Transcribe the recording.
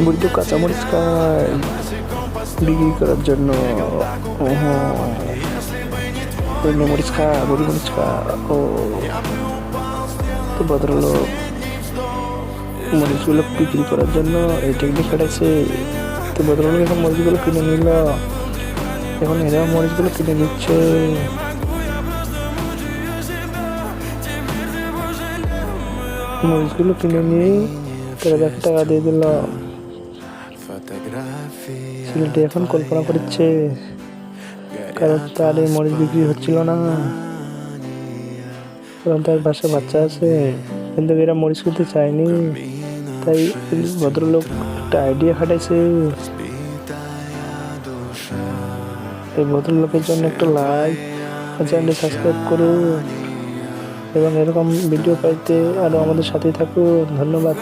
বুড়িটা কাঁচামরিচ খায় বিক্রি করার জন্য। বুড়ি মরিচ খা, বুড়ি মরিচ খা। ও তো ভদ্রলোক মরিচগুলো বিক্রি করার জন্য এই টেকনিক খাটাইছে। তো ভদ্রলোক এখন মরিচগুলো কিনে নিল, এখন এরা মরিচগুলো কিনে নিচ্ছে। মরিচগুলো কিনে নিয়ে তারা তাকে টাকা দিয়ে দিল। ছেলেটি এখন কল্পনা করছে, কারণ তার এই মরিচ বিক্রি হচ্ছিল না, কারণ তার বাসায় বাচ্চা আছে, কিন্তু এরা মরিচ কিনতে চায়নি। তাই ভদ্রলোক একটা আইডিয়া খাটাইছে। এই ভদ্রলোকের জন্য একটা লাইক, চ্যানেলটি সাবস্ক্রাইব করুন এবং এরকম ভিডিও পাইতে আরও আমাদের সাথেই থাকুন। ধন্যবাদ।